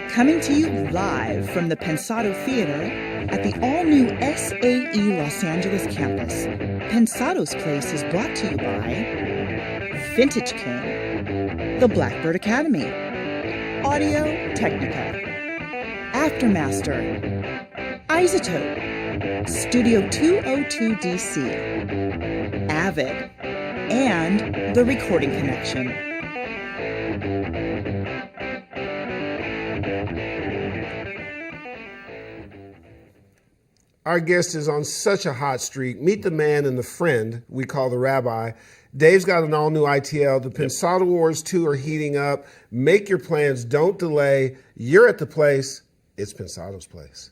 Coming to you live from the Pensado Theater at the all-new SAE Los Angeles campus, Pensado's Place is brought to you by Vintage King, the Blackbird Academy, Audio Technica, Aftermaster, Isotope, Studio 202 DC, Avid, and The Recording Connection. Our guest is on such a hot streak. Meet the man and the friend we call the rabbi. Dave's got an all-new ITL. The Pensado Wars 2 are heating up. Make your plans. Don't delay. You're at the place. It's Pensado's place.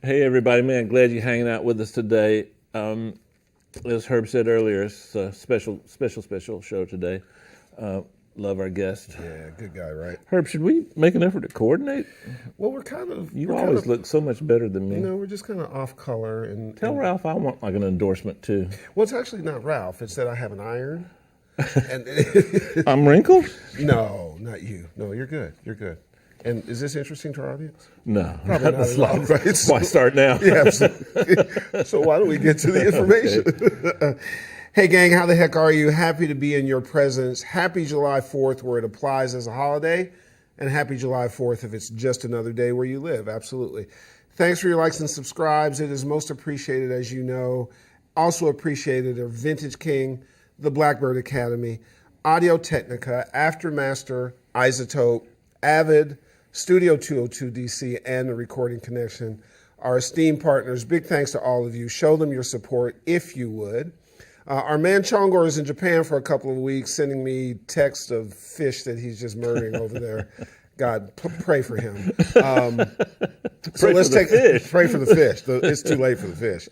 Hey, everybody, man. Glad you're hanging out with us today. As Herb said earlier, it's a special show today. Love our guest. Yeah, good guy, right? Herb, should we make an effort to coordinate? Well, we're kind of... You always look so much better than me. You know, we're just kind of off color. Tell Ralph I want like an endorsement, too. Well, it's actually not Ralph. It's that I have an iron. And I'm wrinkled? No, not you. No, you're good. You're good. And is this interesting to our audience? No. Probably not at all, right? Why start now? Yeah, absolutely. So why don't we get to the information? Okay. Hey, gang, how the heck are you? Happy to be in your presence. Happy July 4th where it applies as a holiday, and happy July 4th if it's just another day where you live. Absolutely. Thanks for your likes and subscribes. It is most appreciated, as you know. Also appreciated are Vintage King, the Blackbird Academy, Audio Technica, Aftermaster, Isotope, Avid, Studio 202 DC, and The Recording Connection, our esteemed partners. Big thanks to all of you. Show them your support if you would. Our man Chongor is in Japan for a couple of weeks, sending me texts of fish that he's just murdering over there. God, pray for him. Pray for the fish. It's too late for the fish.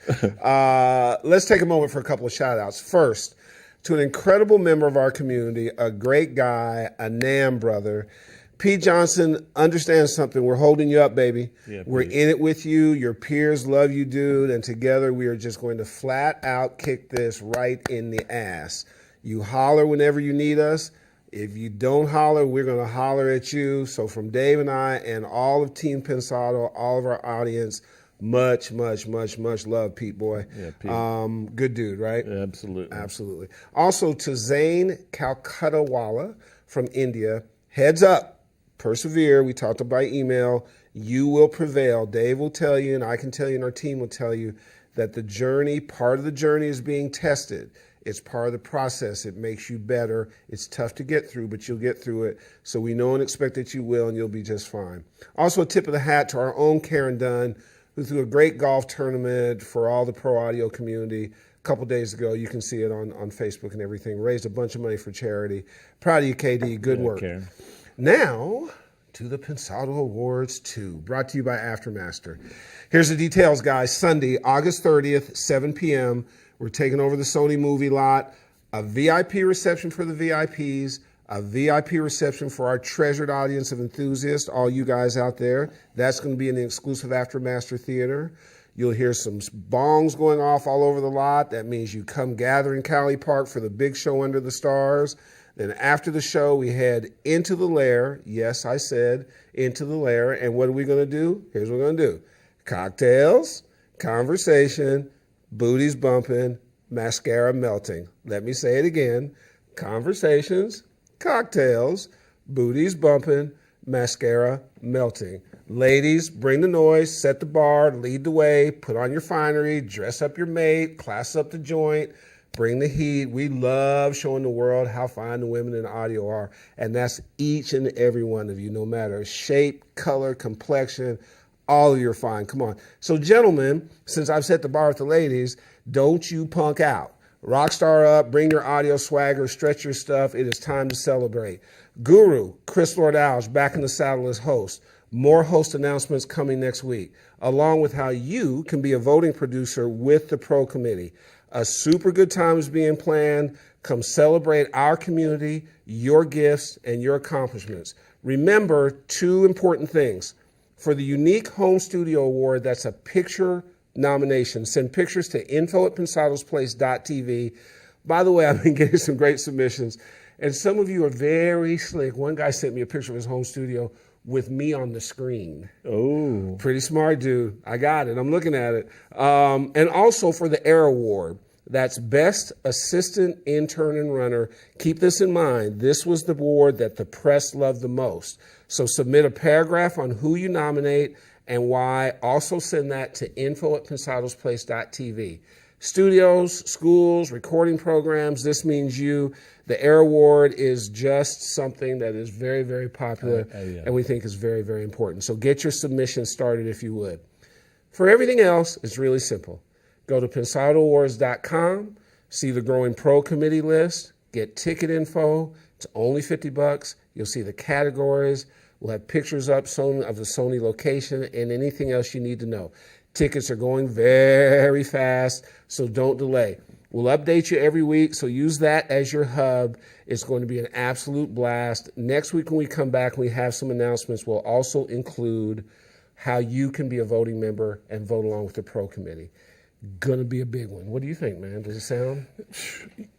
Let's take a moment for a couple of shout outs. First, to an incredible member of our community, a great guy, a NAM brother. Pete Johnson, understand something. We're holding you up, baby. Yeah, we're in it with you. Your peers love you, dude. And together we are just going to flat out kick this right in the ass. You holler whenever you need us. If you don't holler, we're going to holler at you. So from Dave and I and all of Team Pensado, all of our audience, much, much, much, much love, Pete boy. Yeah, Pete. Good dude, right? Yeah, absolutely. Absolutely. Also to Zain Calcuttawala from India, heads up. Persevere. We talked about email. You will prevail. Dave will tell you, and I can tell you, and our team will tell you that the journey, part of the journey is being tested. It's part of the process. It makes you better. It's tough to get through, but you'll get through it. So we know and expect that you will, and you'll be just fine. Also, a tip of the hat to our own Karen Dunn, who threw a great golf tournament for all the pro audio community a couple days ago. You can see it on Facebook and everything. Raised a bunch of money for charity. Proud of you, KD. Good work. Karen. Now, to the Pensado Awards 2, brought to you by Aftermaster. Here's the details, guys. Sunday, August 30th, 7 p.m., we're taking over the Sony movie lot, a VIP reception for the VIPs, a VIP reception for our treasured audience of enthusiasts, all you guys out there. That's going to be in the exclusive Aftermaster Theater. You'll hear some bongs going off all over the lot. That means you come gather in Cali Park for the big show under the stars. Then after the show, we head into the lair. Yes, I said into the lair. And what are we going to do? Here's what we're going to do. Cocktails, conversation, booties bumping, mascara melting. Let me say it again. Conversations, cocktails, booties bumping, mascara melting. Ladies, bring the noise, set the bar, lead the way, put on your finery, dress up your mate, class up the joint. Bring the heat. We love showing the world how fine the women in audio are. And that's each and every one of you, no matter shape, color, complexion, all of you are fine. Come on. So gentlemen, since I've set the bar with the ladies, don't you punk out. Rockstar up, bring your audio swagger, stretch your stuff. It is time to celebrate. Guru, Chris Lord-Alge, back in the saddle as host. More host announcements coming next week, along with how you can be a voting producer with the Pro Committee. A super good time is being planned. Come celebrate our community, your gifts, and your accomplishments. Remember 2 important things. For the Unique Home Studio Award, that's a picture nomination. Send pictures to info@pensadosplace.tv. By the way, I've been getting some great submissions, and some of you are very slick. One guy sent me a picture of his home studio with me on the screen. Oh. Pretty smart, dude. I got it. I'm looking at it. And also for the AIR Award, that's Best Assistant Intern and Runner. Keep this in mind. This was the award that the press loved the most. So submit a paragraph on who you nominate and why. Also send that to info@pensadosplace.tv. Studios, schools, recording programs, this means you. The AIR Award is just something that is very, very popular and we think is very, very important. So get your submission started if you would. For everything else, it's really simple. Go to pensadoawards.com, see the Growing Pro Committee list, get ticket info. It's only $50. You'll see the categories. We'll have pictures up of the Sony location and anything else you need to know. Tickets are going very fast, so don't delay. We'll update you every week, so use that as your hub. It's going to be an absolute blast. Next week when we come back and we have some announcements, we'll also include how you can be a voting member and vote along with the Pro Committee. Gonna be a big one. What do you think, man? Does it sound?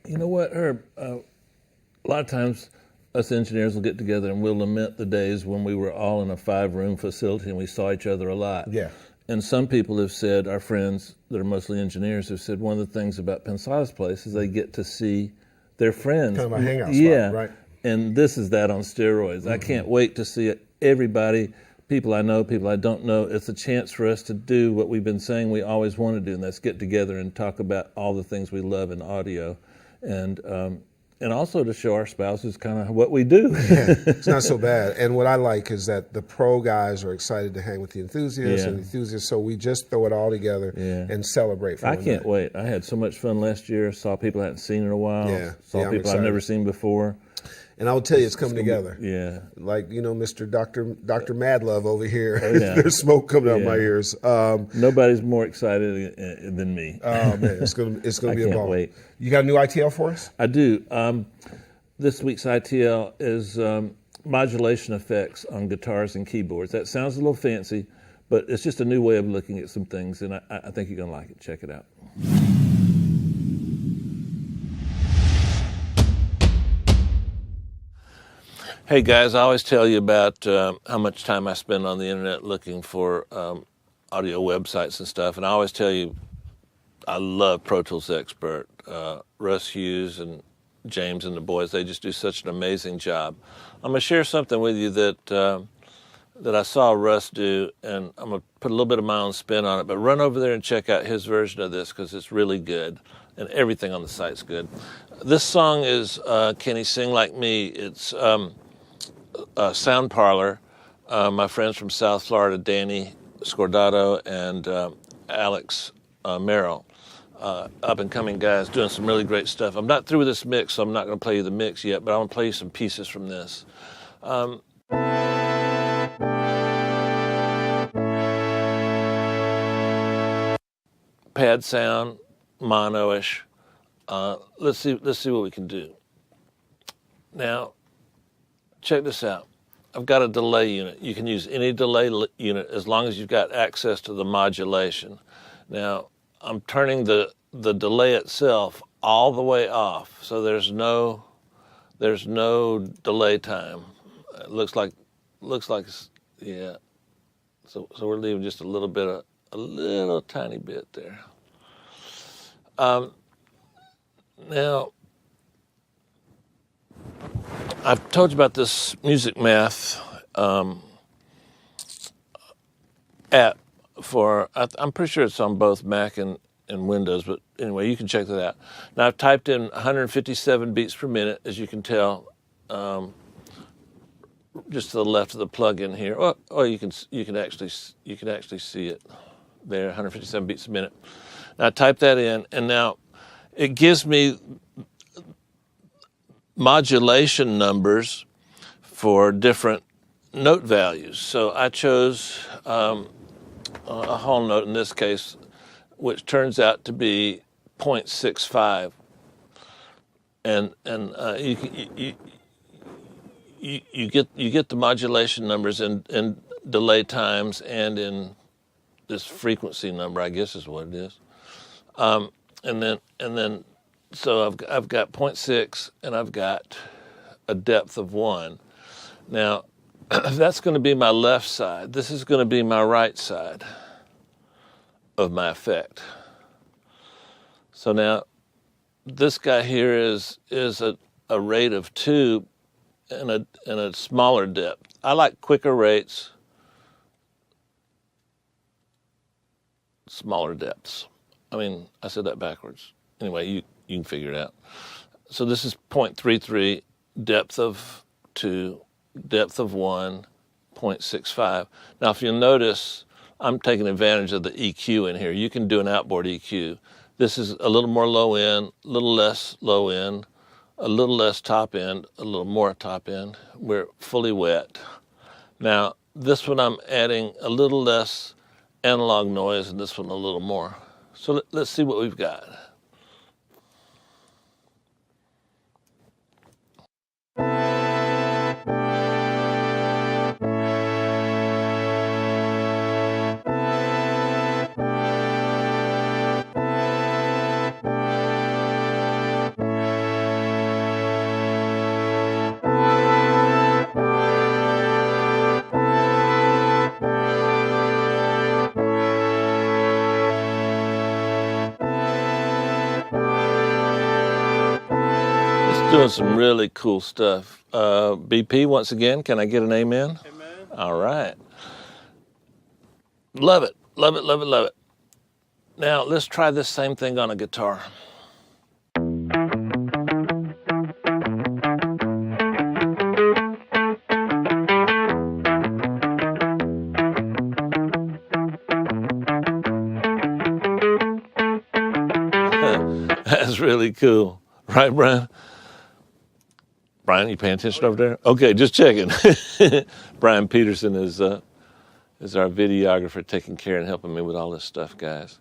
You know what, Herb? A lot of times us engineers will get together and we'll lament the days when we were all in a 5-room facility and we saw each other a lot. Yeah. And some people have said, our friends that are mostly engineers have said one of the things about Pensado's place is they get to see their friends. Kind of a hangout yeah. spot, right? And this is that on steroids. I can't wait to see everybody, people I know, people I don't know. It's a chance for us to do what we've been saying we always want to do, and that's get together and talk about all the things we love in audio. And also to show our spouses kind of what we do. Yeah, it's not so bad. And what I like is that the pro guys are excited to hang with the enthusiasts and the enthusiasts, so we just throw it all together and celebrate for I can't wait. I had so much fun last year. Saw people I hadn't seen in a while. Saw people I've never seen before. And I will tell you, it's coming together. Like, Mr. Dr. Madlove over here. There's smoke coming out my ears. Nobody's more excited than me. Oh man, it's gonna be a ball. Can't wait. You got a new ITL for us? I do. This week's ITL is modulation effects on guitars and keyboards. That sounds a little fancy, but it's just a new way of looking at some things, and I think you're gonna like it. Check it out. Hey guys, I always tell you about how much time I spend on the internet looking for audio websites and stuff, and I always tell you I love Pro Tools Expert. Russ Hughes and James and the boys, they just do such an amazing job. I'm going to share something with you that I saw Russ do, and I'm going to put a little bit of my own spin on it, but run over there and check out his version of this because it's really good, and everything on the site's good. This song is Can He Sing Like Me? It's Sound Parlor. My friends from South Florida, Danny Scordato and Alex Merrill, up-and-coming guys doing some really great stuff. I'm not through with this mix, so I'm not going to play you the mix yet, but I'm going to play you some pieces from this. Pad sound, mono-ish. Let's see what we can do. Now, check this out. I've got a delay unit. You can use any delay unit as long as you've got access to the modulation. Now, I'm turning the delay itself all the way off, so there's no delay time. It looks like yeah. So we're leaving just a little tiny bit there. Now, I've told you about this Music Math app I'm pretty sure it's on both Mac and Windows, but anyway, you can check that out. Now, I've typed in 157 beats per minute, as you can tell, just to the left of the plug-in here. Oh, you can actually see it there, 157 beats a minute. Now, I type that in, and now it gives me modulation numbers for different note values. So I chose a whole note in this case, which turns out to be 0.65, and you get the modulation numbers in delay times and in this frequency number, I guess is what it is. And then so I've got 0.6 and I've got a depth of 1. Now that's going to be my left side. This is going to be my right side of my effect. So now this guy here is a rate of 2 and a smaller depth. I like quicker rates, smaller depths. I mean, I said that backwards. Anyway, you can figure it out. So this is 0.33, depth of 2, depth of 1, 0.65. Now, if you'll notice, I'm taking advantage of the EQ in here. You can do an outboard EQ. This is a little more low end, a little less low end, a little less top end, a little more top end. We're fully wet. Now, this one I'm adding a little less analog noise and this one a little more. So let's see what we've got. Doing some really cool stuff. BP, once again, can I get an amen? Amen. All right. Love it, love it, love it, love it. Now, let's try this same thing on a guitar. That's really cool. Right, Brian? Brian, you paying attention over there? Okay, just checking. Brian Peterson is our videographer, taking care and helping me with all this stuff, guys.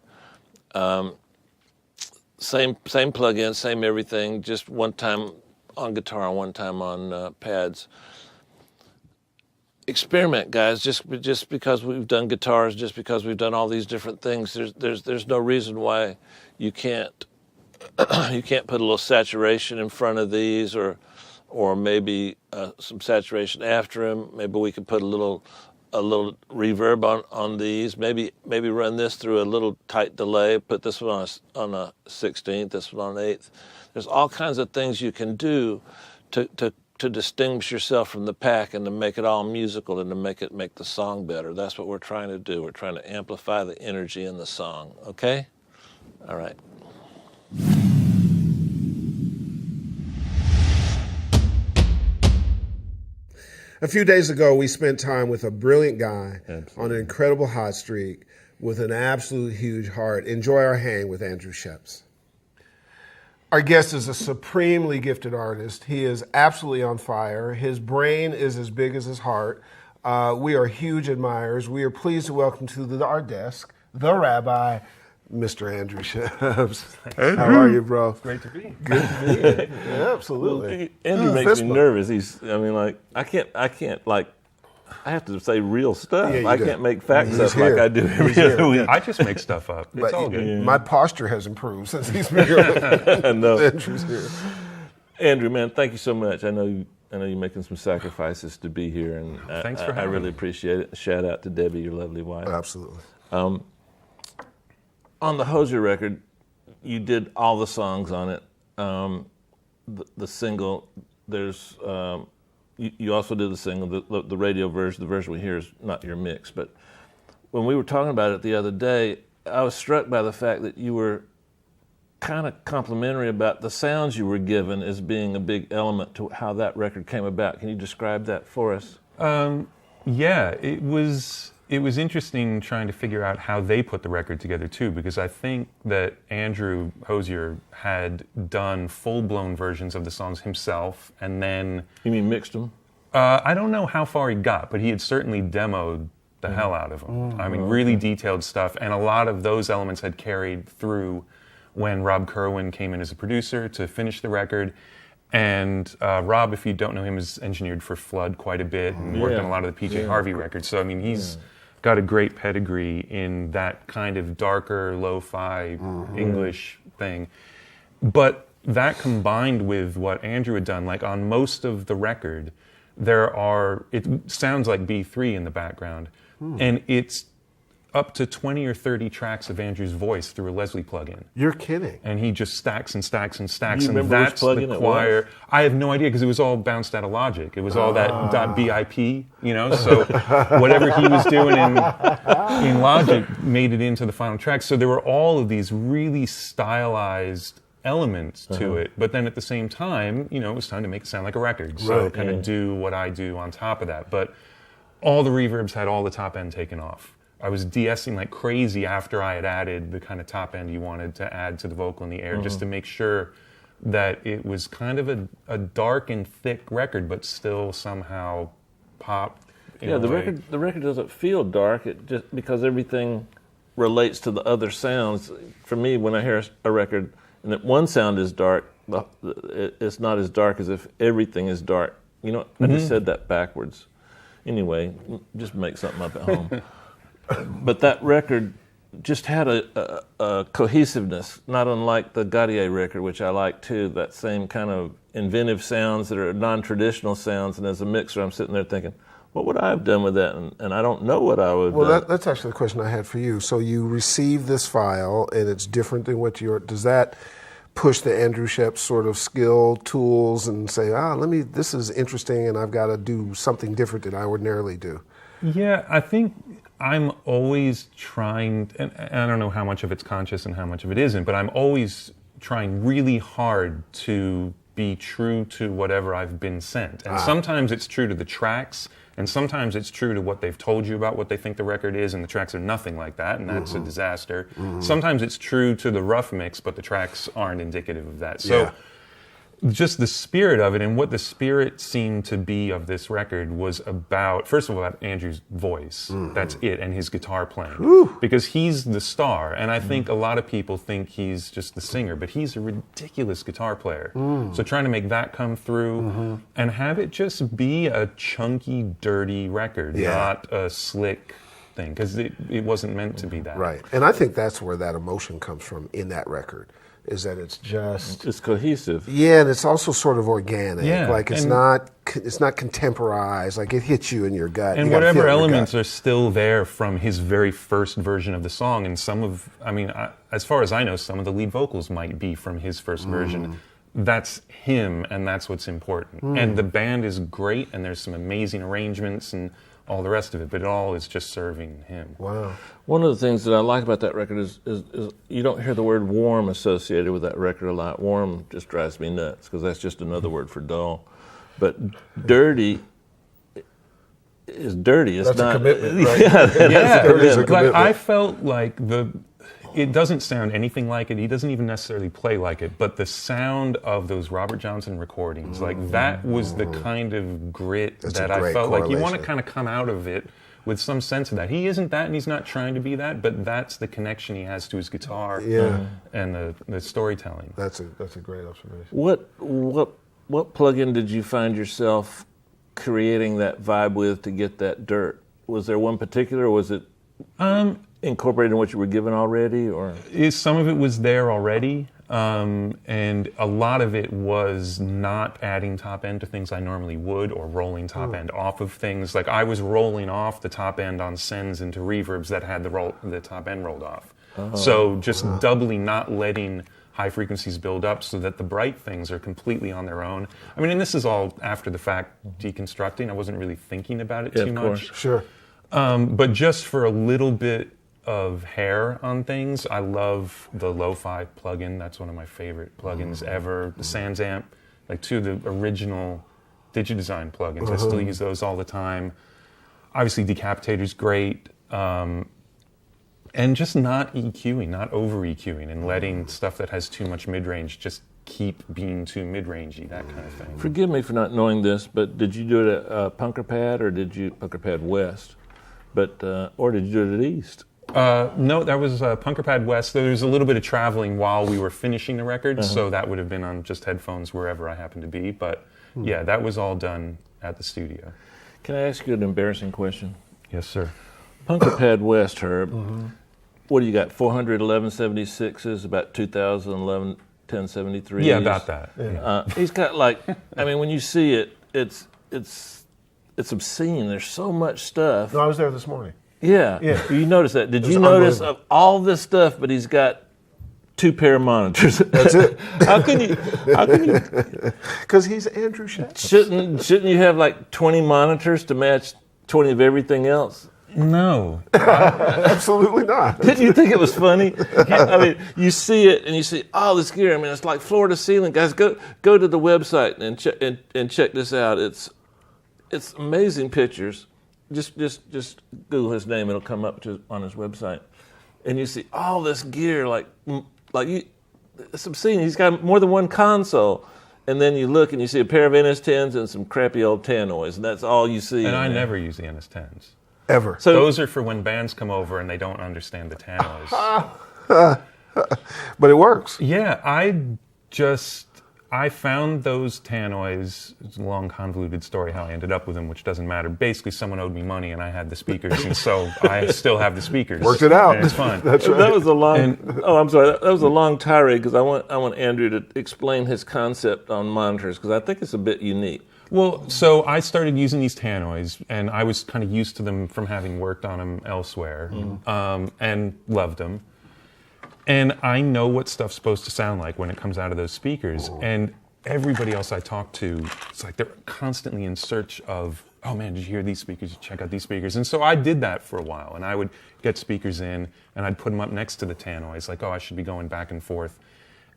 Same plug-in, same everything. Just one time on guitar and one time on pads. Experiment, guys. Just because we've done guitars, just because we've done all these different things, there's no reason why you can't put a little saturation in front of these, or maybe some saturation after them. Maybe we could put a little reverb on these. Maybe run this through a little tight delay. Put this one on a 16th. This one on an 8th. There's all kinds of things you can do to distinguish yourself from the pack and to make it all musical and to make the song better. That's what we're trying to do. We're trying to amplify the energy in the song. Okay? All right. A few days ago, we spent time with a brilliant guy on an incredible hot streak with an absolute huge heart. Enjoy our hang with Andrew Scheps. Our guest is a supremely gifted artist. He is absolutely on fire. His brain is as big as his heart. We are huge admirers. We are pleased to welcome to our desk the Rabbi, Mr. Andrew Scheps. How are you, bro? Great to be. Good to be here. Yeah, absolutely. Andrew makes me nervous. I have to say real stuff. Yeah, I can't make facts up like I do every other week. I just make stuff up. It's all good. Yeah. My posture has improved since he's been here. I know. Andrew's here. Andrew, man, thank you so much. I know you're making some sacrifices to be here, and thanks for having me. I really appreciate it. Shout out to Debbie, your lovely wife. Absolutely. On the Hosier record, you did all the songs on it. The single, there's you also did the single, the radio version. The version we hear is not your mix. But when we were talking about it the other day, I was struck by the fact that you were kind of complimentary about the sounds you were given as being a big element to how that record came about. Can you describe that for us? Yeah, it was interesting trying to figure out how they put the record together too, because I think that Andrew Hosier had done full-blown versions of the songs himself, and then... You mean mixed them? I don't know how far he got, but he had certainly demoed the hell out of them. I mean, really detailed stuff, and a lot of those elements had carried through when Rob Kerwin came in as a producer to finish the record. And Rob, if you don't know him, has engineered for Flood quite a bit and worked on a lot of the PJ Harvey records. So, I mean, he's got a great pedigree in that kind of darker, lo-fi English thing. But that combined with what Andrew had done, like on most of the record, it sounds like B3 in the background, and it's up to 20 or 30 tracks of Andrew's voice through a Leslie plugin. You're kidding. And he just stacks and stacks and stacks, You and remember which that's plugin the it choir. was? I have no idea because it was all bounced out of Logic. It was all that .bip, So whatever he was doing in Logic made it into the final track. So there were all of these really stylized elements to it, but then at the same time, it was time to make it sound like a record. So kind of do what I do on top of that. But all the reverbs had all the top end taken off. I was de-essing like crazy after I had added the kind of top end you wanted to add to the vocal in the air, just to make sure that it was kind of a dark and thick record, but still somehow pop. The record doesn't feel dark. It just because everything relates to the other sounds. For me, when I hear a record and that one sound is dark, it's not as dark as if everything is dark. I just said that backwards. Anyway, just make something up at home. But that record just had a cohesiveness, not unlike the Gaudier record, which I like too, that same kind of inventive sounds that are non-traditional sounds. And as a mixer, I'm sitting there thinking, what would I have done with that? And I don't know what I would have done. That's actually the question I had for you. So you receive this file, and it's different than does that push the Andrew Scheps sort of skill tools and say, this is interesting, and I've got to do something different than I ordinarily do? Yeah, I think I'm always trying, and I don't know how much of it's conscious and how much of it isn't, but I'm always trying really hard to be true to whatever I've been sent. And sometimes it's true to the tracks, and sometimes it's true to what they've told you about what they think the record is, and the tracks are nothing like that, and that's a disaster. Sometimes it's true to the rough mix, but the tracks aren't indicative of that. So just the spirit of it, and what the spirit seemed to be of this record was about, first of all, about Andrew's voice. That's it, and his guitar playing. Because he's the star, and I think a lot of people think he's just the singer, but he's a ridiculous guitar player. So trying to make that come through and have it just be a chunky, dirty record, not a slick thing, because it wasn't meant to be that. Right, and I think that's where that emotion comes from in that record. Is that it's cohesive. Yeah, and it's also sort of organic. Yeah, like it's not contemporized. Like it hits you in your gut. And whatever elements are still there from his very first version of the song, and as far as I know, some of the lead vocals might be from his first version. That's him, and that's what's important. And the band is great, and there's some amazing arrangements and all the rest of it, but it all is just serving him. Wow. One of the things that I like about that record is you don't hear the word warm associated with that record a lot. Warm just drives me nuts because that's just another word for dull. But dirty is dirty. It's that's not a commitment, right? Dirty is a commitment. I felt like it doesn't sound anything like it. He doesn't even necessarily play like it, but the sound of those Robert Johnson recordings, like that was the kind of grit that I felt like you want to kind of come out of it with some sense of that. He isn't that, and he's not trying to be that, but that's the connection he has to his guitar and the storytelling. That's a great observation. What plugin did you find yourself creating that vibe with to get that dirt? Was there one particular, or was it incorporated in what you were given already, or some of it was there already, and a lot of it was not adding top end to things I normally would, or rolling top end off of things. Like I was rolling off the top end on sends into reverbs that had the top end rolled off. So just doubly not letting high frequencies build up so that the bright things are completely on their own. I mean, and this is all after the fact deconstructing. I wasn't really thinking about it too much. Sure. But just for a little bit of hair on things, I love the Lo-Fi plugin. That's one of my favorite plugins ever. The Sans Amp, like two of the original DigiDesign plugins. I still use those all the time. Obviously, Decapitator's great. And just not EQing, not over EQing, and letting stuff that has too much mid-range just keep being too mid-rangey, that kind of thing. Forgive me for not knowing this, but did you do it at Punker Pad, or did you Punker Pad West? Or did you do it at East? No, that was Punker Pad West. There was a little bit of traveling while we were finishing the record, so that would have been on just headphones wherever I happened to be. But yeah, that was all done at the studio. Can I ask you an embarrassing question? Yes, sir. Punker Pad West, Herb. What do you got? 411.76s, about 2011 1073s. Yeah, about that. Yeah. He's got like, I mean, when you see it, it's obscene. There's so much stuff. No, I was there this morning. Yeah. You noticed that? Did you notice of all this stuff? But he's got 2 pair of monitors. That's it. How can you? Because he's Andrew Scheps. Shouldn't you have like 20 monitors to match 20 of everything else? No. Absolutely not. Didn't you think it was funny? I mean, you see it and you see all this gear. I mean, it's like floor to ceiling. Guys, go to the website and check this out. It's amazing pictures. Just Google his name; it'll come up on his website, and you see all this gear. It's obscene. He's got more than one console, and then you look and you see a pair of NS10s and some crappy old tannoys, and that's all you see. And I never use the NS10s. Ever. So those are for when bands come over and they don't understand the tannoys. But it works. Yeah, I found those tannoys. It's a long, convoluted story how I ended up with them, which doesn't matter. Basically, someone owed me money, and I had the speakers, and so I still have the speakers. Worked it out. And it's fine. That's right. That was a long. I'm sorry. That was a long tirade because I want Andrew to explain his concept on monitors because I think it's a bit unique. Well, so I started using these tannoys, and I was kind of used to them from having worked on them elsewhere, and loved them. And I know what stuff's supposed to sound like when it comes out of those speakers. And everybody else I talk to, it's like they're constantly in search of, oh man, did you hear these speakers? Check out these speakers. And so I did that for a while. And I would get speakers in, and I'd put them up next to the tannoys, like, oh, I should be going back and forth.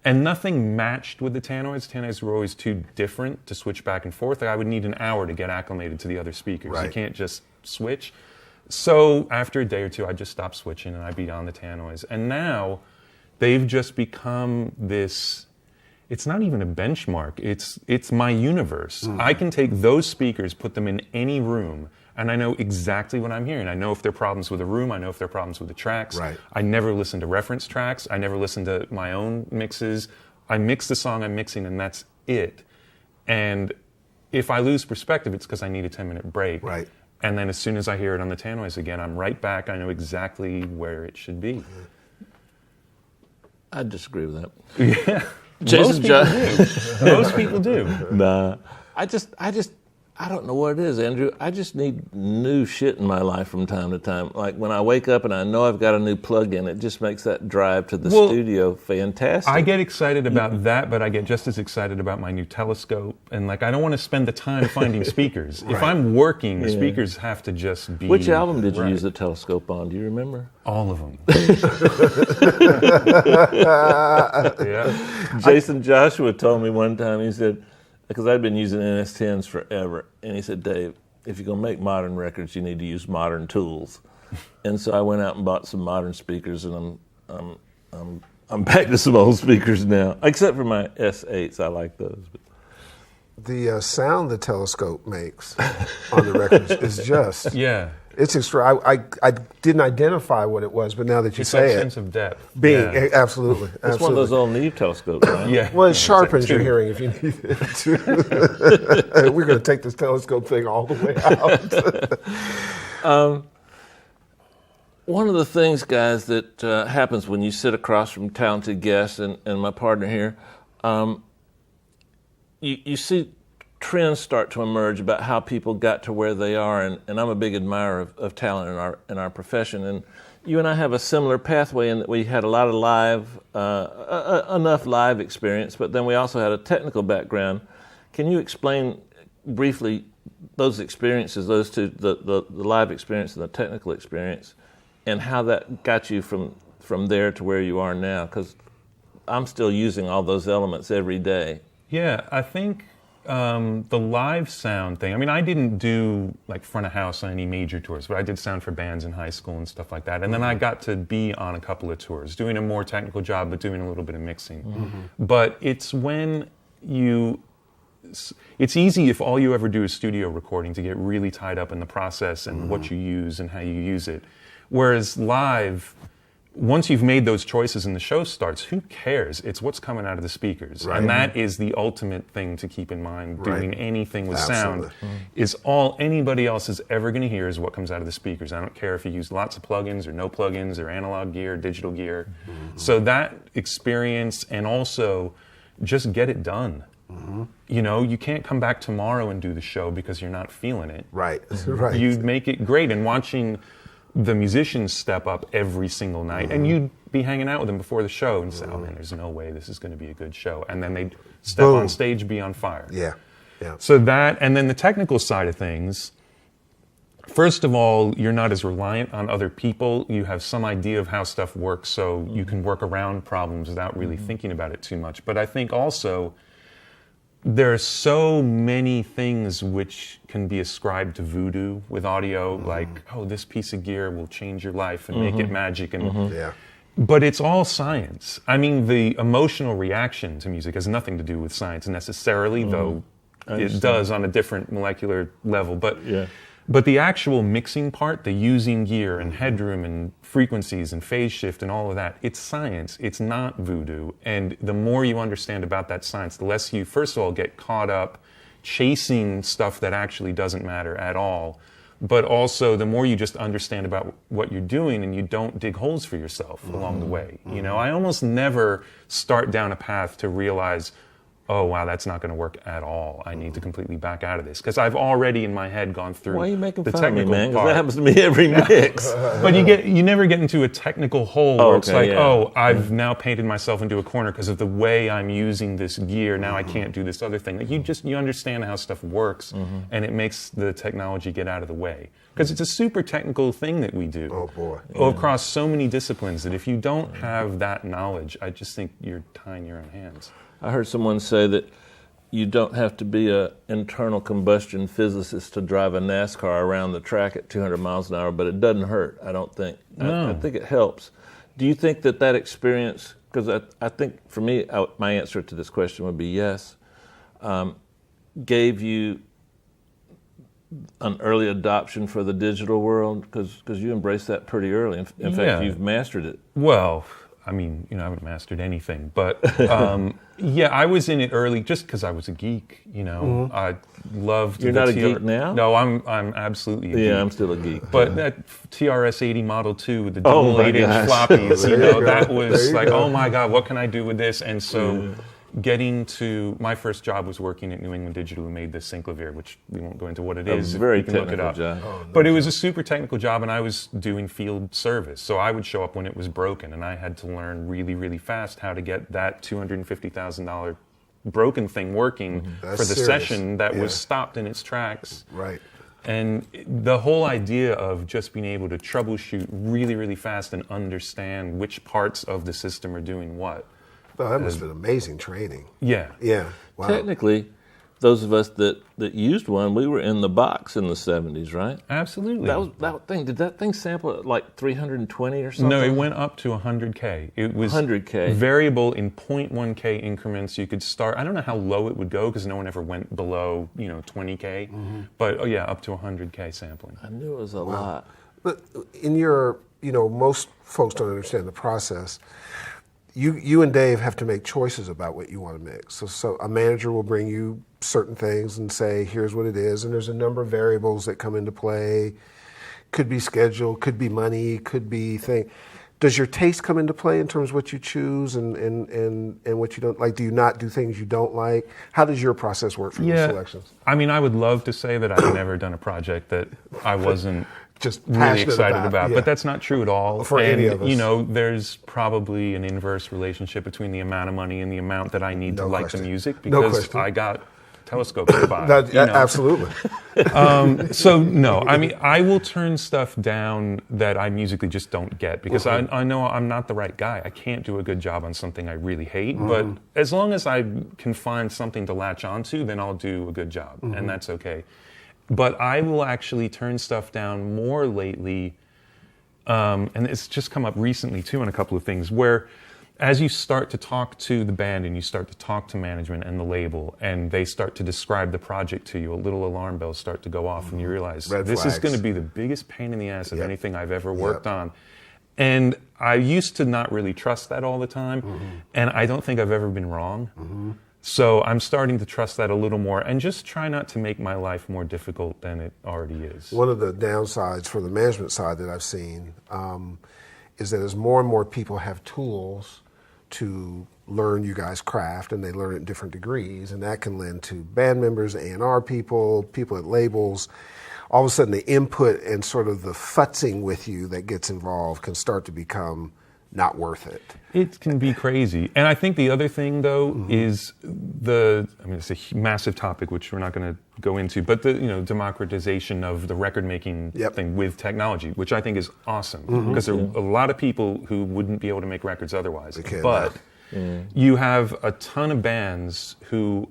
And nothing matched with the tannoys. Tannoys were always too different to switch back and forth. Like, I would need an hour to get acclimated to the other speakers. Right. You can't just switch. So after a day or two, I just stopped switching, and I'd be on the tannoys. And now they've just become this, it's not even a benchmark, it's my universe. I can take those speakers, put them in any room, and I know exactly what I'm hearing. I know if there are problems with the room, I know if there are problems with the tracks. Right. I never listen to reference tracks, I never listen to my own mixes. I mix the song I'm mixing, and that's it. And if I lose perspective, it's because I need a 10-minute break. Right. And then as soon as I hear it on the tannoys again, I'm right back. I know exactly where it should be. I disagree with that. Yeah. Jason Most people do. Nah. I don't know what it is, Andrew. I just need new shit in my life from time to time. Like when I wake up and I know I've got a new plug-in, it just makes that drive to the studio fantastic. I get excited about that, but I get just as excited about my new telescope. And like, I don't want to spend the time finding speakers. If I'm working, the speakers have to just be. Which album did you use the telescope on? Do you remember? All of them. Yeah. Jason Joshua told me one time, he said, because I'd been using NS10s forever, and he said, Dave, if you're going to make modern records, you need to use modern tools. And so I went out and bought some modern speakers, and I'm back to some old speakers now, except for my S8s. I like those. The sound the telescope makes on the records is just... Yeah. It's extra. I didn't identify what it was, but now that you say that it, sense of depth. Absolutely. It's one of those old Neve telescopes, right? Yeah. Well, it sharpens your hearing if you need it. We're going to take this telescope thing all the way out. One of the things, guys, that happens when you sit across from talented guests and my partner here, you see trends start to emerge about how people got to where they are, and I'm a big admirer of talent in our profession. And you and I have a similar pathway in that we had a lot of enough live experience, but then we also had a technical background. Can you explain briefly those experiences, those two, the live experience and the technical experience, and how that got you from there to where you are now? Because I'm still using all those elements every day. Yeah, I think the live sound thing, I mean, I didn't do like front of house on any major tours, but I did sound for bands in high school and stuff like that. And then I got to be on a couple of tours, doing a more technical job, but doing a little bit of mixing. Mm-hmm. But it's when it's easy if all you ever do is studio recording to get really tied up in the process and what you use and how you use it. Whereas live, once you've made those choices and the show starts, who cares? It's what's coming out of the speakers. Right. And that is the ultimate thing to keep in mind doing anything with Absolutely. sound, is all anybody else is ever going to hear is what comes out of the speakers. I don't care if you use lots of plugins or no plugins or analog gear, digital gear. So that experience, and also just get it done. You know, you can't come back tomorrow and do the show because you're not feeling it. Right. Right. You make it great, and watching the musicians step up every single night, and you'd be hanging out with them before the show and say, oh man, there's no way this is going to be a good show. And then they'd step Boom. on stage, be on fire. Yeah. Yeah. So that, and then the technical side of things, first of all, you're not as reliant on other people. You have some idea of how stuff works, so you can work around problems without really thinking about it too much. But I think also, there are so many things which can be ascribed to voodoo with audio, like, oh, this piece of gear will change your life and make it magic. And Yeah. But it's all science. I mean, the emotional reaction to music has nothing to do with science necessarily, though it does on a different molecular level. But the actual mixing part, the using gear and headroom and frequencies and phase shift and all of that, it's science. It's not voodoo. And the more you understand about that science, the less you, first of all, get caught up chasing stuff that actually doesn't matter at all. But also, the more you just understand about what you're doing, and you don't dig holes for yourself along the way. You know, I almost never start down a path to realize, oh, wow, that's not going to work at all. I need to completely back out of this. Because I've already in my head gone through Why are you making the fun of me, technical man? 'Cause part. that happens to me every mix. But you never get into a technical hole where it's okay, like, yeah. oh, I've now painted myself into a corner because of the way I'm using this gear. Now I can't do this other thing. Like you understand how stuff works, and it makes the technology get out of the way. Because it's a super technical thing that we do. Oh, boy. Across so many disciplines, that if you don't have that knowledge, I just think you're tying your own hands. I heard someone say that you don't have to be an internal combustion physicist to drive a NASCAR around the track at 200 miles an hour, but it doesn't hurt, I don't think. No. I think it helps. Do you think that experience, because I think for me, my answer to this question would be yes, gave you an early adoption for the digital world? Because you embraced that pretty early. In fact, you've mastered it. Well, I mean, I haven't mastered anything, but yeah, I was in it early just because I was a geek. I loved. You're not a geek now? No, I'm absolutely a geek. Yeah, I'm still a geek. But that TRS-80 Model 2 with the Oh dual my 8-inch gosh. floppies, There you go. that There was you like, go. oh my God, what can I do with this? And so getting to, my first job was working at New England Digital, who made the Synclavier, which we won't go into what it is. very you can look it technical up. job. But it was a super technical job, and I was doing field service. So I would show up when it was broken, and I had to learn really, really fast how to get that $250,000 broken thing working That's for the serious. session that Yeah. was stopped in its tracks. Right. And the whole idea of just being able to troubleshoot really, really fast and understand which parts of the system are doing what. Oh, that must have been amazing training. Yeah. Yeah. Wow. Technically, those of us that used one, we were in the box in the 70s, right? Absolutely. Did that thing sample at like 320 or something? No, it went up to 100K. It was 100K. variable in 0.1K increments. You could start, I don't know how low it would go because no one ever went below, 20K. But up to 100K sampling. I knew it was a lot. But in your, most folks don't understand the process. You and Dave have to make choices about what you want to mix. So a manager will bring you certain things and say, here's what it is. And there's a number of variables that come into play. Could be schedule, could be money, could be thing. Does your taste come into play in terms of what you choose and what you don't like? Do you not do things you don't like? How does your process work for your selections? I mean, I would love to say that I've never done a project that I wasn't Just really passionate excited about, yeah. but that's not true at all. For any of us. There's probably an inverse relationship between the amount of money and the amount that I need to No like question. the music No because question. I got telescopes to buy. Absolutely. So no, I mean, I will turn stuff down that I musically just don't get because I know I'm not the right guy. I can't do a good job on something I really hate, but as long as I can find something to latch onto, then I'll do a good job, and that's okay. But I will actually turn stuff down more lately, and it's just come up recently too on a couple of things where as you start to talk to the band and you start to talk to management and the label and they start to describe the project to you, a little alarm bells start to go off and you realize Red this flags. is going to be the biggest pain in the ass of Yep. anything I've ever worked on. And I used to not really trust that all the time, and I don't think I've ever been wrong. So I'm starting to trust that a little more and just try not to make my life more difficult than it already is. One of the downsides for the management side that I've seen is that as more and more people have tools to learn you guys' craft, and they learn it in different degrees, and that can lend to band members, A&R people, people at labels. All of a sudden, the input and sort of the futzing with you that gets involved can start to become not worth it. It can be crazy. And I think the other thing, though, is it's a massive topic, which we're not going to go into, but the democratization of the record-making thing with technology, which I think is awesome, because there are a lot of people who wouldn't be able to make records otherwise. But you have a ton of bands who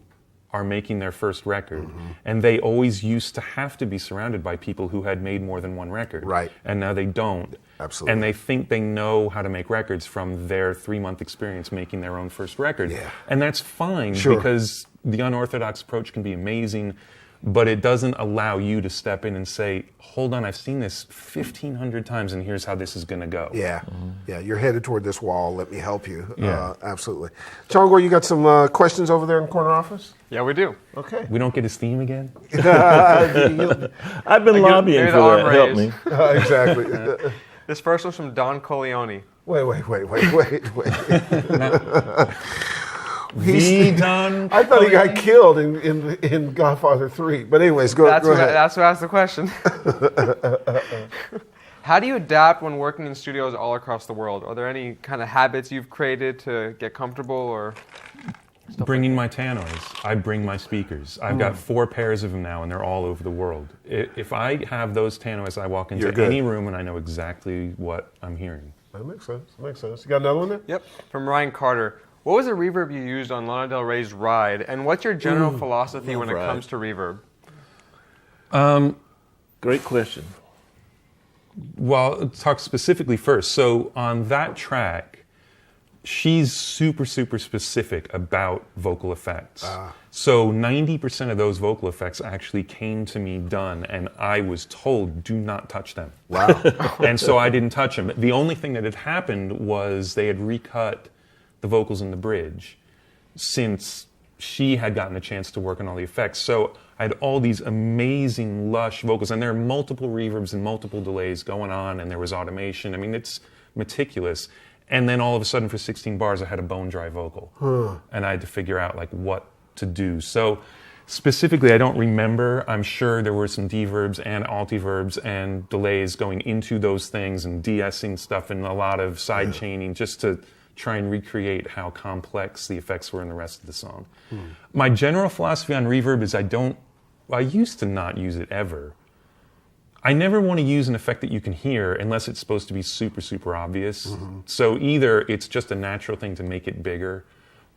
are making their first record, and they always used to have to be surrounded by people who had made more than one record. Right. And now they don't. Absolutely. And they think they know how to make records from their 3-month experience making their own first record. Yeah. And that's fine, Sure. because the unorthodox approach can be amazing, but it doesn't allow you to step in and say, hold on, I've seen this 1,500 times and here's how this is going to go. Yeah, yeah, you're headed toward this wall. Let me help you. Yeah. Absolutely. Chongor, you got some questions over there in the corner office? Yeah, we do. Okay. We don't get his theme again? I've been lobbying maybe for the arm that. Help raise. me. Exactly. This first one's from Don Coleone. Wait. The Don I thought he got killed in Godfather 3. But anyways, go ahead. That's who asked the question. How do you adapt when working in studios all across the world? Are there any kind of habits you've created to get comfortable, or? Bringing my tannoys. I bring my speakers. I've got 4 pairs of them now, and they're all over the world. If I have those tannoys, I walk into You're good. any room and I know exactly what I'm hearing. That makes sense. You got another one there? Yep. From Ryan Carter. What was the reverb you used on Lana Del Rey's Ride, and what's your general philosophy when it Ride. comes to reverb? Great question. Well, let's talk specifically first. So on that track, she's super, super specific about vocal effects. So 90% of those vocal effects actually came to me done, and I was told, do not touch them. Wow. And so I didn't touch them. The only thing that had happened was they had recut the vocals in the bridge since she had gotten a chance to work on all the effects. So I had all these amazing, lush vocals, and there are multiple reverbs and multiple delays going on, and there was automation. I mean, it's meticulous. And then all of a sudden, for 16 bars, I had a bone-dry vocal. And I had to figure out, what to do. So specifically, I don't remember. I'm sure there were some deverbs and altiverbs and delays going into those things and de-essing stuff and a lot of side chaining just to try and recreate how complex the effects were in the rest of the song. My general philosophy on reverb is I used to not use it ever. I never want to use an effect that you can hear unless it's supposed to be super, super obvious. So either it's just a natural thing to make it bigger,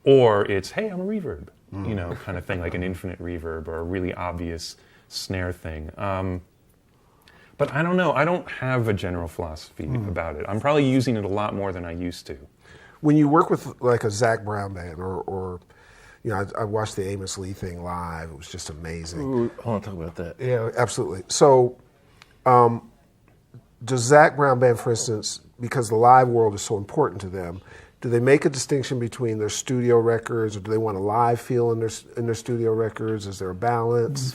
or it's, hey, I'm a reverb, kind of thing, like an infinite reverb or a really obvious snare thing. But I don't know. I don't have a general philosophy about it. I'm probably using it a lot more than I used to. When you work with a Zach Brown band or I watched the Amos Lee thing live. It was just amazing. Ooh, I want to talk about that. Yeah, absolutely. So, does Zach Brown band, for instance, because the live world is so important to them, do they make a distinction between their studio records, or do they want a live feel in their studio records? Is there a balance?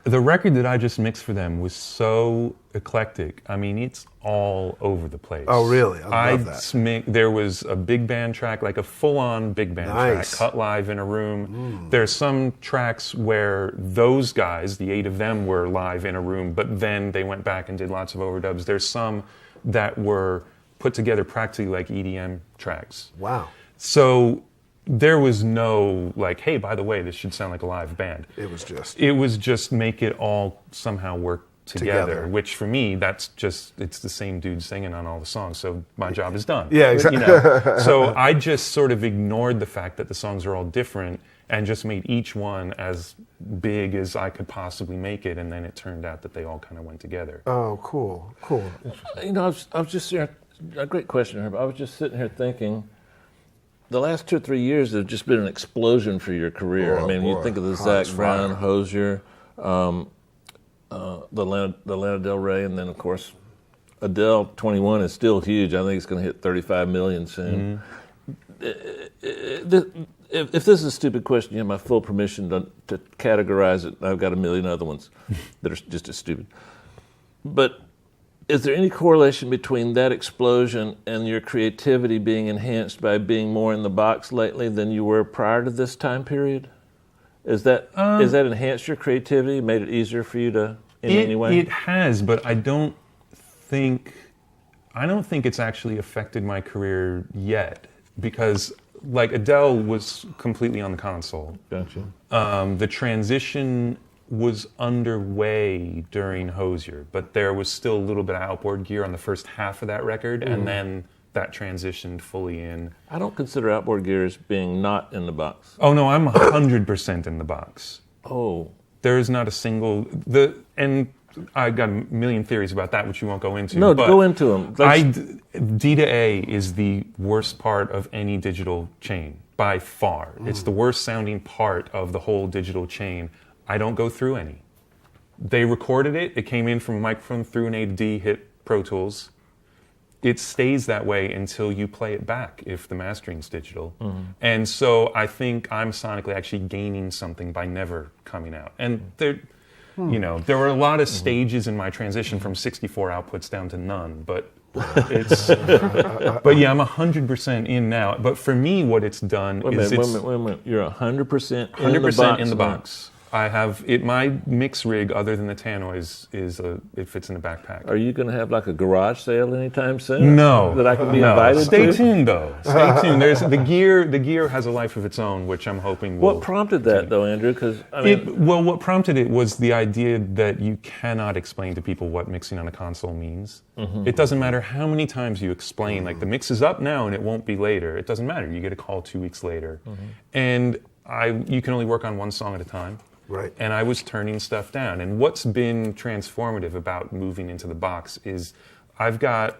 The record that I just mixed for them was so eclectic. I mean, it's all over the place. Oh, really? I love that. There was a big band track, like a full-on big band track, cut live in a room. There's some tracks where those guys, the 8 of them, were live in a room, but then they went back and did lots of overdubs. There's some that were put together practically like EDM tracks. Wow. So there was no hey, by the way, this should sound like a live band. It was just make it all somehow work together. Which for me, it's the same dude singing on all the songs, so my job is done. Yeah, exactly. So I just sort of ignored the fact that the songs are all different and just made each one as big as I could possibly make it, and then it turned out that they all kind of went together. Oh, cool. I was just a great question, Herb. I was just sitting here thinking, the last 2 or 3 years have just been an explosion for your career. Oh, I mean, you boy. think of the Hot Zach as Brown, fire. Hozier, the Lana Del Rey, and then of course Adele. 21 is still huge. I think it's going to hit 35 million soon. If this is a stupid question, you have my full permission to categorize it. I've got a million other ones that are just as stupid. But is there any correlation between that explosion and your creativity being enhanced by being more in the box lately than you were prior to this time period? Is that enhanced your creativity, made it easier for you to in any way? It has, but I don't think it's actually affected my career yet, because like Adele was completely on the console. Gotcha. The transition was underway during Hozier, but there was still a little bit of outboard gear on the first half of that record, and then that transitioned fully in. I don't consider outboard gear as being not in the box. Oh no, I'm 100% in the box. Oh. There is not a single and I got a million theories about that, which you won't go into. No, but go into them. D to A is the worst part of any digital chain by far. It's the worst sounding part of the whole digital chain. I don't go through any. They recorded it. It came in from a microphone through an A to D, hit Pro Tools. It stays that way until you play it back if the mastering's digital. And so I think I'm sonically actually gaining something by never coming out. And there were a lot of stages in my transition from 64 outputs down to none, but it's. But yeah, I'm 100% in now. But for me, what it's done is Wait a minute. You're 100% 100% in the box. I have it. My mix rig, other than the tannoys, it fits in a backpack. Are you going to have like a garage sale anytime soon? No, that I can be invited Stay to. tuned, though. Stay tuned. There's the gear. The gear has a life of its own, which I'm hoping will. What prompted that, though, Andrew? Because what prompted it was the idea that you cannot explain to people what mixing on a console means. It doesn't matter how many times you explain, like the mix is up now and it won't be later. It doesn't matter. You get a call 2 weeks later, and you can only work on one song at a time. Right. And I was turning stuff down. And what's been transformative about moving into the box is I've got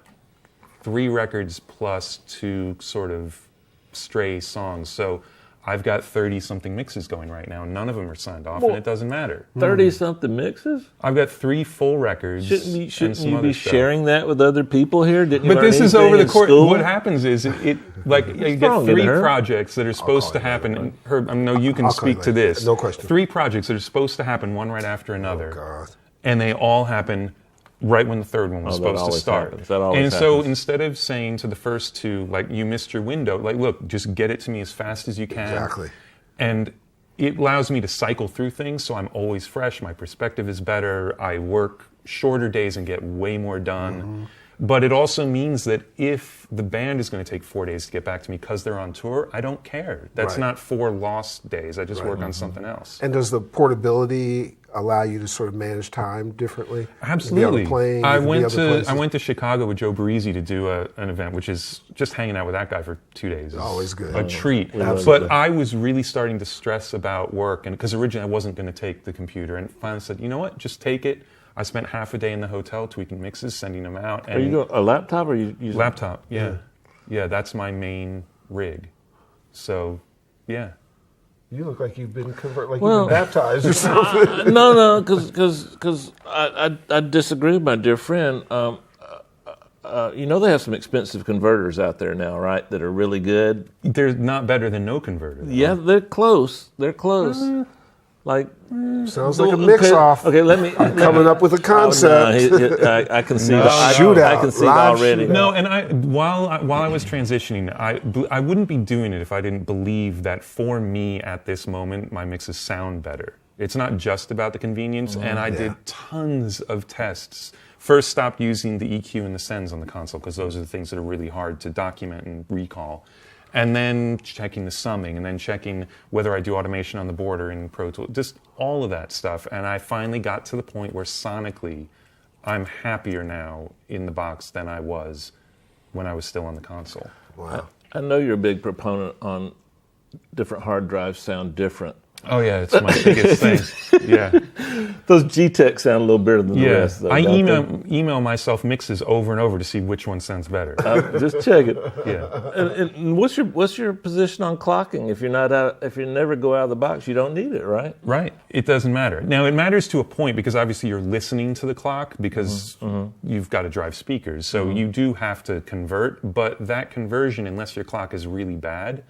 3 records plus 2 sort of stray songs. So I've got 30-something mixes going right now. None of them are signed off, and it doesn't matter. 30-something mixes? I've got 3 full records. Shouldn't you be sharing that with other people here? Didn't you But learn this is anything over the in course. school? What happens is you get 3 projects that are supposed to happen. And Herb, I know you can speak to this. No question. 3 projects that are supposed to happen one right after another, God. and they all happen right when the third one was supposed to start. That always and so happens. instead of saying to the first 2, like, you missed your window, like, look, just get it to me as fast as you can. Exactly. And it allows me to cycle through things, so I'm always fresh. My perspective is better. I work shorter days and get way more done. But it also means that if the band is going to take 4 days to get back to me because they're on tour, I don't care. That's Right. not 4 lost days. I just work on something else. And does the portability allow you to sort of manage time differently? Absolutely. You can be on a plane, you I can be went other to places. I went to Chicago with Joe Barresi to do an event, which is just hanging out with that guy for 2 days. Is Always good. a treat. Absolutely. But I was really starting to stress about work, and because originally I wasn't going to take the computer, and finally said, you know what, just take it. I spent half a day in the hotel tweaking mixes, sending them out. And Are you doing a laptop or are you using laptop? Yeah, that's my main rig. So, yeah. You look like you've been converted, like Well, you've been baptized or something. No, because I disagree with my dear friend. You know they have some expensive converters out there now, right? That are really good. They're not better than no converter, though. Yeah, they're close. They're close. Sounds like a mix-off. Okay, let me Coming up with a concept. I can see. Shootout. I can see it Live already. shootout. No, and while I was transitioning, I wouldn't be doing it if I didn't believe that for me at this moment, my mixes sound better. It's not just about the convenience, and I did tons of tests. First, stopped using the EQ and the sends on the console because those are the things that are really hard to document and recall. And then checking the summing, and then checking whether I do automation on the board or in Pro Tools, just all of that stuff. And I finally got to the point where sonically, I'm happier now in the box than I was when I was still on the console. Wow. I know you're a big proponent on different hard drives sound different. Oh yeah, it's my biggest thing. Yeah. Those G-Tech sound a little better than the Yeah, rest, though. I don't email myself mixes over and over to see which one sounds better. they? Just check it. Yeah. And what's your position on clocking? If you never go out of the box, you don't need it, right? Right. It doesn't matter. Now, it matters to a point because obviously you're listening to the clock because you've got to drive speakers. So you do have to convert, but that conversion, unless your clock is really bad,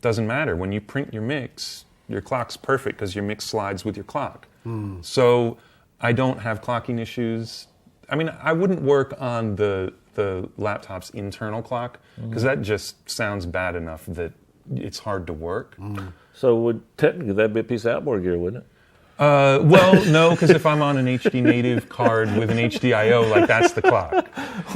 doesn't matter. When you print your mix, your clock's perfect because your mix slides with your clock. So I don't have clocking issues. I mean, I wouldn't work on the laptop's internal clock because that just sounds bad enough that it's hard to work. So technically that'd be a piece of outboard gear, wouldn't it? Well, no, because if I'm on an HD native card with an HDIO, like that's the clock.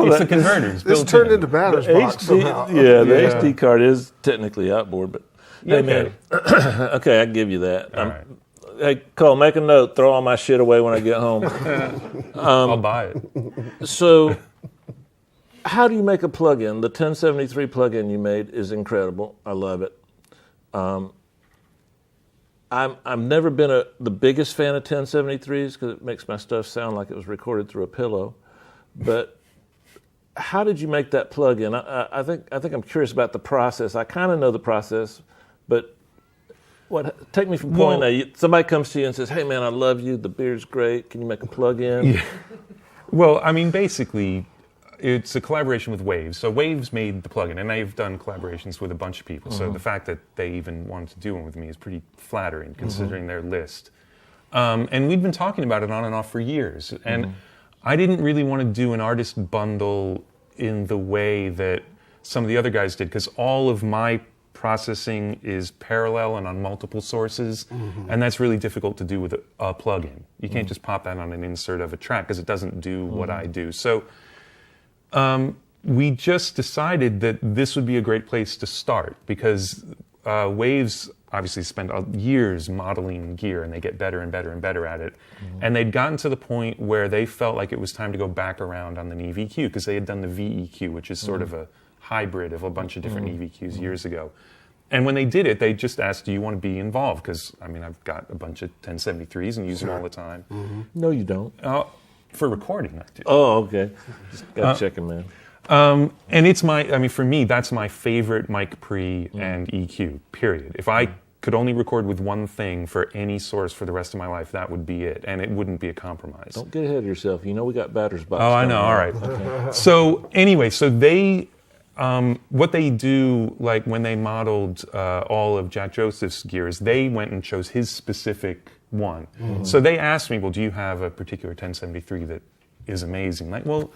It's the converters. It's turned into batter's box somehow. Yeah, the HD card is technically outboard, but hey, Okay. man, okay, I can give you that. All right. Hey, Cole, make a note. Throw all my shit away when I get home. I'll buy it. So, how do you make a plugin? The 1073 plugin you made is incredible. I love it. I've never been the biggest fan of 1073s because it makes my stuff sound like it was recorded through a pillow. But how did you make that plugin? I think I'm curious about the process. I kind of know the process, but take me from point A. Somebody comes to you and says, "Hey man, I love you. The beer's great. Can you make a plugin?" Yeah. Well, I mean, basically, it's a collaboration with Waves. So Waves made the plugin, and they've done collaborations with a bunch of people. So the fact that they even wanted to do one with me is pretty flattering, considering their list. And we'd been talking about it on and off for years. And I didn't really want to do an artist bundle in the way that some of the other guys did, because all of my processing is parallel and on multiple sources, and that's really difficult to do with a plugin. You can't just pop that on an insert of a track because it doesn't do what I do. So we just decided that this would be a great place to start because Waves obviously spend years modeling gear and they get better and better and better at it. And they'd gotten to the point where they felt like it was time to go back around on the EVQ because they had done the VEQ, which is sort of a hybrid of a bunch of different EVQs years ago. And when they did it, they just asked, do you want to be involved? Because, I mean, I've got a bunch of 1073s and use them all the time. No, you don't. For recording, I do. Oh, okay. Just got checking, man. And it's for me, that's my favorite mic pre and EQ, period. If I could only record with one thing for any source for the rest of my life, that would be it. And it wouldn't be a compromise. Don't get ahead of yourself. You know we got batter's box. Oh, I know. All right. Okay. So anyway, so they, what they do, like when they modeled all of Jack Joseph's gears, they went and chose his specific one. So they asked me, well, do you have a particular 1073 that is amazing? Like, well,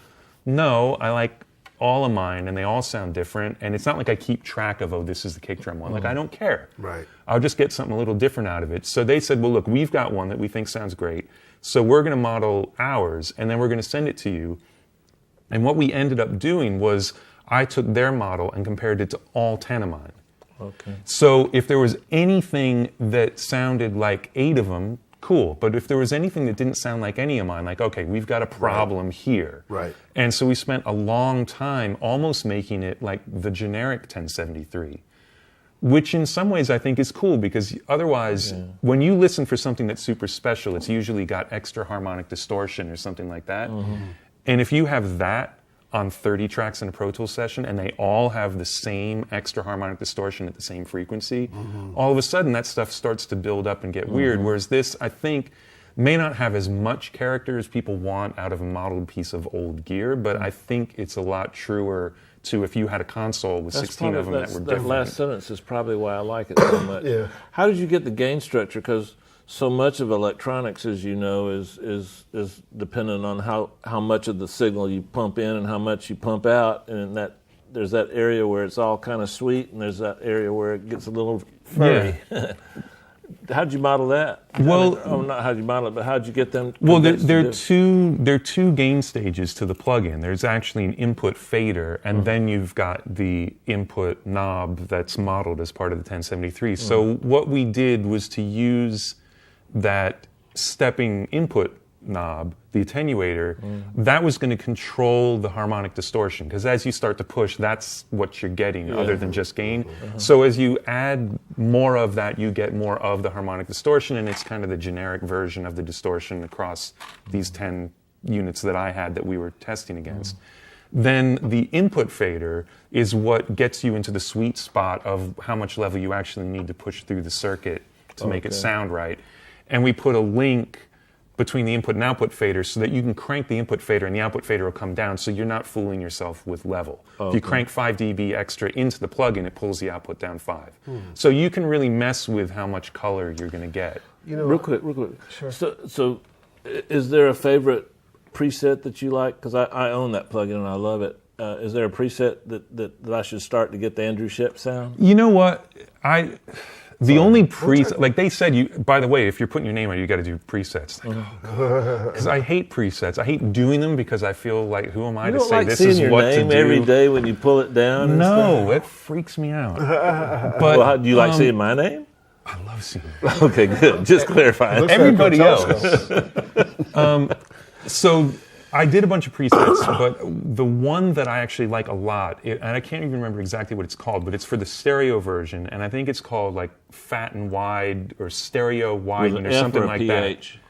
no, I like all of mine and they all sound different. And it's not like I keep track of, oh, this is the kick drum one. Like, I don't care. Right. I'll just get something a little different out of it. So they said, well, look, we've got one that we think sounds great. So we're going to model ours and then we're going to send it to you. And what we ended up doing was I took their model and compared it to all 10 of mine. Okay. So if there was anything that sounded like 8 of them, cool. But if there was anything that didn't sound like any of mine, like, okay, we've got a problem here. Right. And so we spent a long time almost making it like the generic 1073, which in some ways I think is cool because otherwise, when you listen for something that's super special, it's usually got extra harmonic distortion or something like that. And if you have that on 30 tracks in a Pro Tools session and they all have the same extra harmonic distortion at the same frequency, all of a sudden that stuff starts to build up and get weird. Whereas this, I think, may not have as much character as people want out of a modeled piece of old gear, but I think it's a lot truer to if you had a console with 16 of them that were different. That last sentence is probably why I like it so much. Yeah. How did you get the gain structure? Because so much of electronics, as you know, is dependent on how much of the signal you pump in and how much you pump out, and that there's that area where it's all kind of sweet, and there's that area where it gets a little furry. Yeah. How'd you model that? Well, not how'd you model it, but how'd you get them? Well, there are two gain stages to the plugin. There's actually an input fader, and then you've got the input knob that's modeled as part of the 1073. So what we did was to use that stepping input knob, the attenuator, that was going to control the harmonic distortion. Because as you start to push, that's what you're getting other than just gain. So as you add more of that, you get more of the harmonic distortion, and it's kind of the generic version of the distortion across these 10 units that I had that we were testing against. Then the input fader is what gets you into the sweet spot of how much level you actually need to push through the circuit to make it sound right. And we put a link between the input and output fader so that you can crank the input fader and the output fader will come down, so you're not fooling yourself with level. If you crank 5 dB extra into the plugin, it pulls the output down 5. So you can really mess with how much color you're going to get. You know, Real quick. Sure. So is there a favorite preset that you like? Because I own that plugin and I love it. Is there a preset that I should start to get the Andrew Scheps sound? You know what? The only preset, like they said, by the way, if you're putting your name on it, you got to do presets. Because I hate presets. I hate doing them because I feel like, who am I to say this is what to do? You don't like seeing your name every day when you pull it down? No, it freaks me out. But well, do you like seeing my name? I love seeing it. Okay, good. Just clarifying. Everybody else. So I did a bunch of presets, but the one that I actually like a lot, and I can't even remember exactly what it's called, but it's for the stereo version, and I think it's called like Fat and Wide or Stereo Widening or something like PH?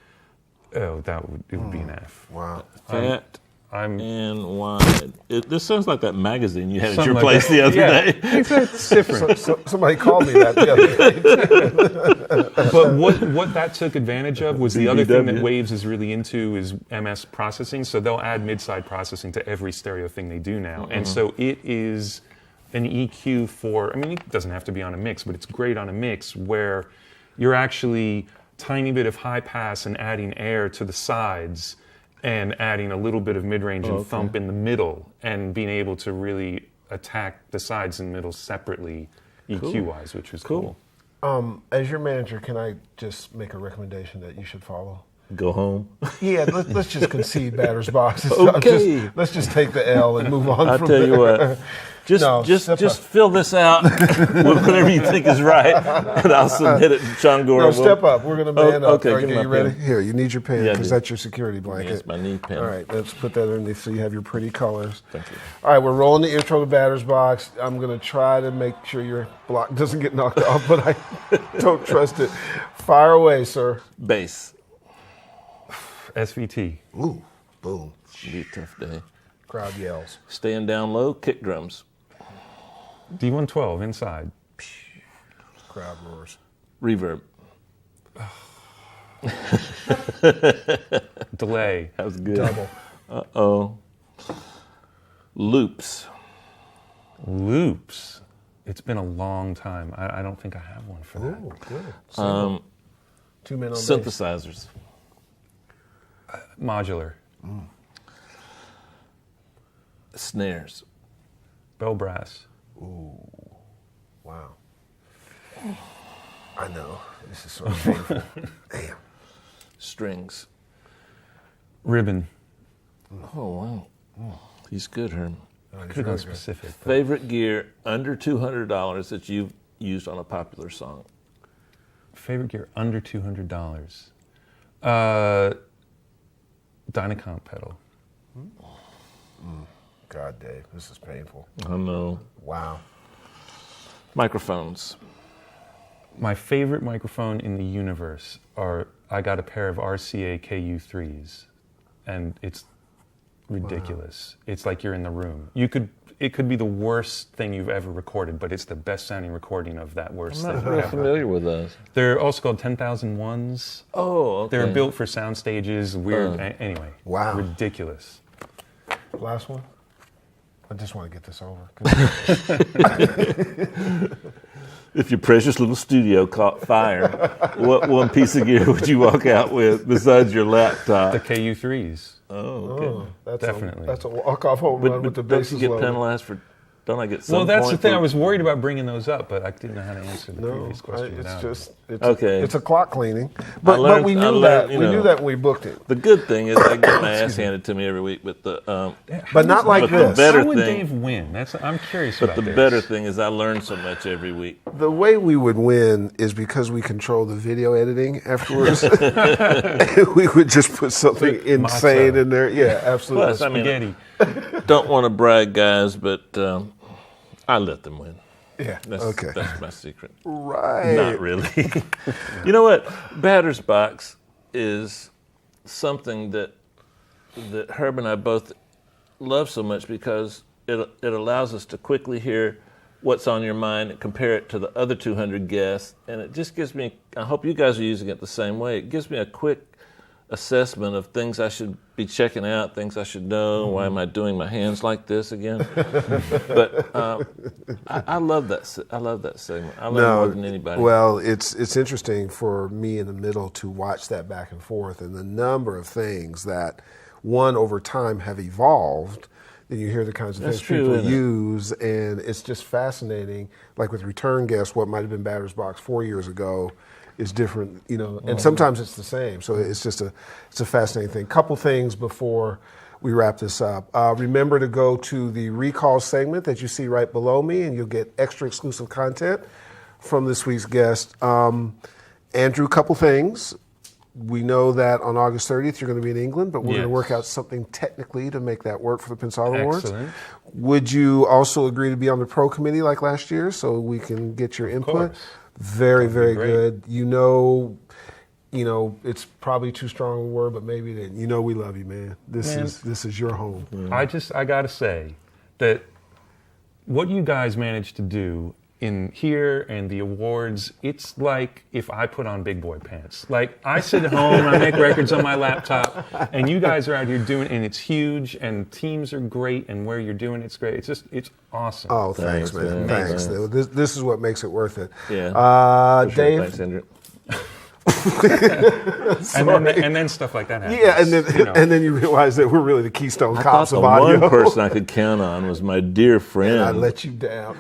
that. Oh, it would be an F. Wow. Fat and Wide. This sounds like that magazine you had at your Something place the other day. It's different. Somebody called me that the other day. But what that took advantage of was the other thing that Waves is really into is MS processing. So they'll add mid-side processing to every stereo thing they do now. And so it is an EQ for, I mean, it doesn't have to be on a mix, but it's great on a mix where you're actually tiny bit of high pass and adding air to the sides and adding a little bit of mid-range and thump in the middle and being able to really attack the sides and middle separately EQ-wise, which was cool. As your manager, can I just make a recommendation that you should follow? Go home. Yeah, let's just concede batter's box. Okay. Let's just take the L and move on I'll from tell there. you what. Just fill this out with whatever you think is right, and I'll submit it to Sean Gore. No, step up. We're going to man up. Okay, Right, give me you my ready? pen. Here, you need your pen Yeah, I because do. that's your security blanket. It's my knee pen. All right, let's put that underneath so you have your pretty colors. Thank you. All right, we're rolling the intro to batter's box. I'm going to try to make sure your block doesn't get knocked off, but I don't trust it. Fire away, sir. Bass. SVT. Ooh, boom. It'll be a tough day. Crowd yells. Staying down low, kick drums. D112 inside. Crowd roars. Reverb. Delay. That was good. Double. Uh-oh. Loops. Loops. It's been a long time. I don't think I have one for that. Ooh, good. 2 men on bass. Synthesizers. Modular. Snares. Bell brass. Wow. I know. This is sort of painful. Damn. Strings. Ribbon. Oh, wow. He's good, Herm. Could have gone specific. but- Favorite gear under $200 that you've used on a popular song? Favorite gear under $200. Dynacomp pedal. God, Dave, this is painful. I know. Wow. Microphones. My favorite microphone in the universe I got a pair of RCA KU3s, and it's ridiculous. Wow. It's like you're in the room. It could be the worst thing you've ever recorded, but it's the best sounding recording of that worst I'm thing not very ever. familiar with those. They're also called 10,001s. Oh, okay. They're built for sound stages. Weird. Anyway. Wow. Ridiculous. Last one? I just want to get this over. If your precious little studio caught fire, what one piece of gear would you walk out with besides your laptop? The KU3s. Oh, okay. That's Definitely. That's a walk-off home run with the Don't bases you get loaded. penalized for Don't I get some Well, that's the point thing. for- I was worried about bringing those up, but I didn't know how to answer the No, previous question. it's without it. just Okay. It's a clock cleaning, but learned- we I knew learned, that you we know. knew that when we booked it. The good thing is I get my ass handed to me every week, but But not like But the this. better How would thing- Dave win? I'm curious but about the this. better thing is I learn so much every week. The way we would win is because we control the video editing afterwards. We would just put something insane in there. Yeah, absolutely. Plus, I mean, Spaghetti. don't want to brag, guys, but I let them win. Yeah. That's, Okay. that's my secret. Right. Not really. You know what? Batter's Box is something that Herb and I both love so much because it allows us to quickly hear what's on your mind and compare it to the other 200 guests. And it just gives me, I hope you guys are using it the same way, it gives me a quick assessment of things I should be checking out, things I should know. Why am I doing my hands like this again? But I love that. I love that segment. I love it more than anybody. Well, it's interesting for me in the middle to watch that back and forth and the number of things that, one, over time have evolved. Then you hear the kinds of That's things true, people isn't it? use, and it's just fascinating. Like with return guests, what might have been Batter's Box 4 years ago is different, you know, and sometimes it's the same. So it's just it's a fascinating thing. Couple things before we wrap this up. Remember to go to the recall segment that you see right below me, and you'll get extra exclusive content from this week's guest. Andrew, couple things. We know that on August 30th you're going to be in England, but we're going to Yes. work out something technically to make that work for the Pensado Awards. Excellent. Would you also agree to be on the pro committee like last year so we can get your input? course. Very, very great. good. You know, it's probably too strong a word, but maybe then. You know we love you, man. This is your home. I gotta say that what you guys managed to do in here and the awards, it's like if I put on big boy pants. Like I sit at home, I make records on my laptop, and you guys are out here doing it, and it's huge, and teams are great, and where you're doing it's great. It's awesome. Oh, thanks, man. Thanks. This is what makes it worth it. Yeah. Dave? Thanks, Andrew. and then stuff like that happens. Yeah, and then you know. and then you realize that we're really the Keystone I Cops thought of the audio. one person I could count on was my dear friend. I let you down.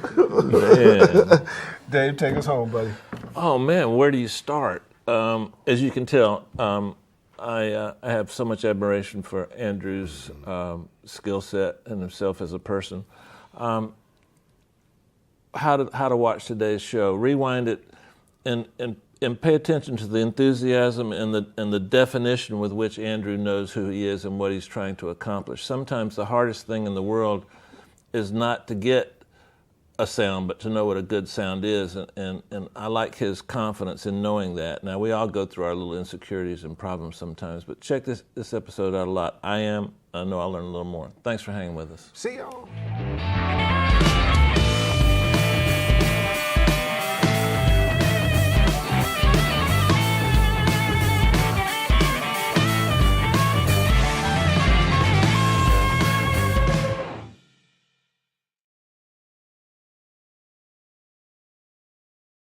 Man. Dave, take us home, buddy. Oh man, where do you start? As you can tell, I have so much admiration for Andrew's skill set and himself as a person. How to watch today's show? Rewind it and pay attention to the enthusiasm and the definition with which Andrew knows who he is and what he's trying to accomplish. Sometimes the hardest thing in the world is not to get a sound, but to know what a good sound is, and I like his confidence in knowing that. Now, we all go through our little insecurities and problems sometimes, but check this episode out a lot. I know I'll learn a little more. Thanks for hanging with us. See y'all.